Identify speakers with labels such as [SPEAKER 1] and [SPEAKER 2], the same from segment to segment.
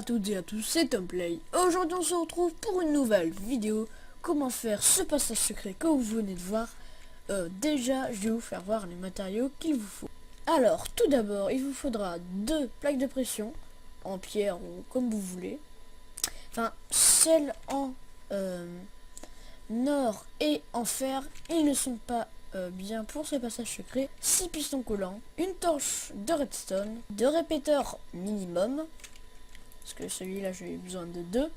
[SPEAKER 1] toutes et à tous, c'est TomPlay. Aujourd'hui on se retrouve pour une nouvelle vidéo. Comment faire ce passage secret que vous venez de voir. Déjà je vais vous faire voir les matériaux qu'il vous faut. Alors tout d'abord il vous faudra 2 plaques de pression en pierre ou comme vous voulez. Enfin celles en or et en fer, ils ne sont pas bien pour ce passage secret. 6 pistons collants, une torche de redstone, 2 répéteurs minimum, parce que celui-là j'ai besoin de 2,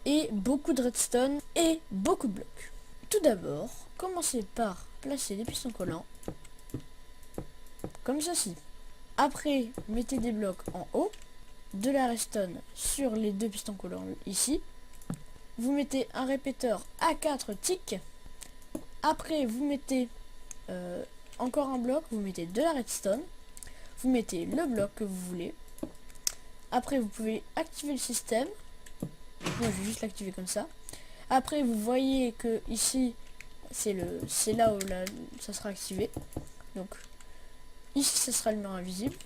[SPEAKER 1] et beaucoup de redstone et beaucoup de blocs. Tout d'abord, commencez par placer des pistons collants, comme ceci. Après, mettez des blocs en haut, de la redstone sur les 2 pistons collants ici. Vous mettez un répéteur à 4 ticks. Après, vous mettez encore un bloc, vous mettez de la redstone. Vous mettez le bloc que vous voulez. Après, vous pouvez activer le système. Moi, je vais juste l'activer comme ça. Après, vous voyez que ici, c'est là où ça sera activé. Donc, ici, ça sera le mur invisible.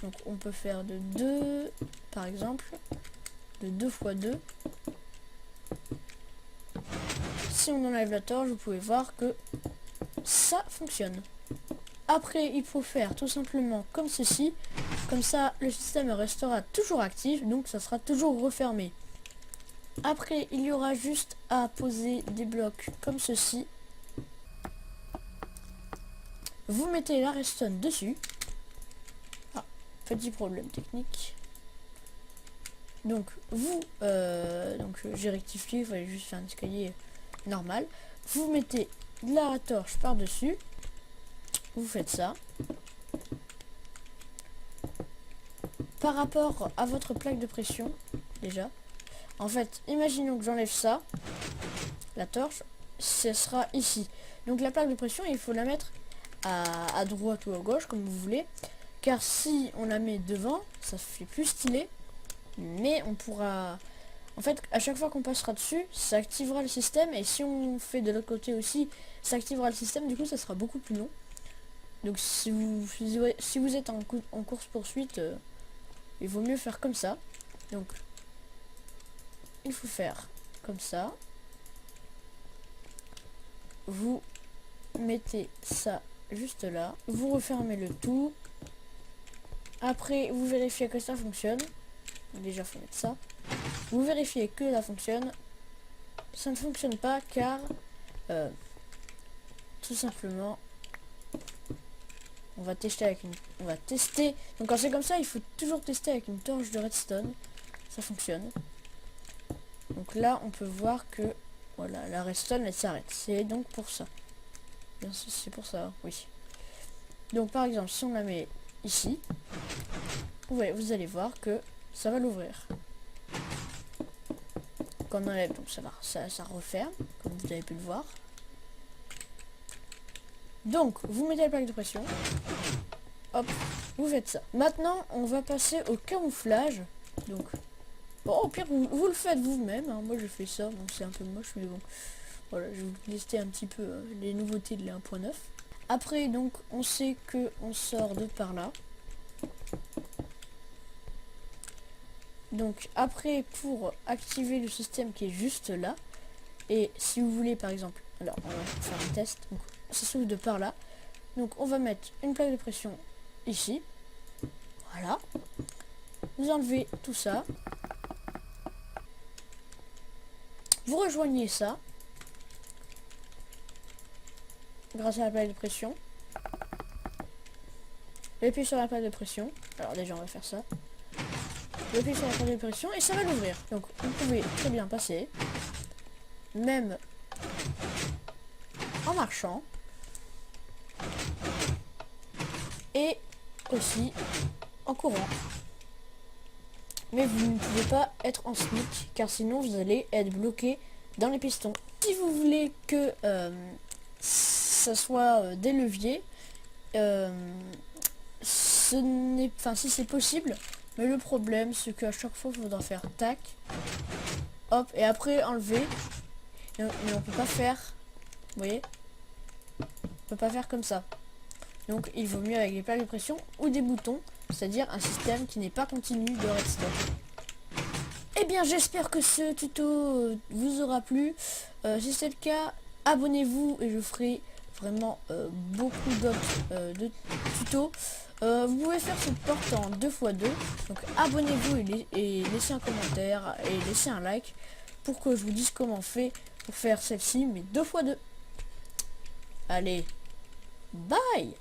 [SPEAKER 1] Donc, on peut faire de 2, par exemple, de 2 x 2. Si on enlève la torche, vous pouvez voir que ça fonctionne. Après, il faut faire tout simplement comme ceci. Comme ça, le système restera toujours actif, donc ça sera toujours refermé. Après, il y aura juste à poser des blocs comme ceci. Vous mettez la redstone dessus. Ah, petit problème technique. Donc, j'ai rectifié, il fallait juste faire un escalier normal. Vous mettez la torche par-dessus. Vous faites ça. Par rapport à votre plaque de pression, déjà, en fait, imaginons que j'enlève ça, la torche, ce sera ici. Donc la plaque de pression, il faut la mettre à droite ou à gauche, comme vous voulez. Car si on la met devant, ça fait plus stylé. Mais on pourra... En fait, à chaque fois qu'on passera dessus, ça activera le système. Et si on fait de l'autre côté aussi, ça activera le système. Du coup, ça sera beaucoup plus long. Donc si vous êtes en course-poursuite, il vaut mieux faire comme ça. Donc, il faut faire comme ça. Vous mettez ça juste là. Vous refermez le tout. Après, vous vérifiez que ça fonctionne. Déjà, faut mettre ça. Vous vérifiez que ça fonctionne. Ça ne fonctionne pas car tout simplement on va tester. Donc quand c'est comme ça, il faut toujours tester avec une torche de redstone. Ça fonctionne. Donc là, on peut voir que voilà, la redstone elle s'arrête. C'est donc pour ça. Bien sûr, c'est pour ça, oui. Donc par exemple, si on la met ici, ouais, vous allez voir que ça va l'ouvrir. Quand on enlève, donc ça referme, comme vous avez pu le voir. Donc, vous mettez la plaque de pression. Hop, vous faites ça. Maintenant, on va passer au camouflage. Donc, bon, au pire, vous le faites vous-même. Hein. Moi, je fais ça. Bon, c'est un peu moche, mais bon. Voilà, je vais vous tester un petit peu les nouveautés de la 1.9. Après, donc, on sait que on sort de par là. Donc, après, pour activer le système qui est juste là, et si vous voulez, par exemple, alors, on va faire un test. Donc, ça s'ouvre de par là. Donc on va mettre une plaque de pression ici. Voilà. Vous enlevez tout ça. Vous rejoignez ça. Grâce à la plaque de pression. Vous appuyez sur la plaque de pression. Alors déjà on va faire ça. Vous appuyez sur la plaque de pression et ça va l'ouvrir. Donc vous pouvez très bien passer. Même en marchant. Et aussi en courant. Mais vous ne pouvez pas être en sneak car sinon vous allez être bloqué dans les pistons. Si vous voulez que ça soit des leviers, si c'est possible, mais le problème c'est qu'à chaque fois il faudra faire tac, hop, et après enlever. Mais on peut pas faire, vous voyez, on peut pas faire comme ça. Donc il vaut mieux avec les plaques de pression ou des boutons, c'est-à-dire un système qui n'est pas continu de redstone. bien, j'espère que ce tuto vous aura plu. Si c'est le cas, abonnez-vous et je ferai vraiment beaucoup d'autres de tutos. Vous pouvez faire cette porte en 2x2. Donc abonnez-vous et laissez un commentaire et laissez un like pour que je vous dise comment on fait pour faire celle-ci, mais 2x2. Allez, bye!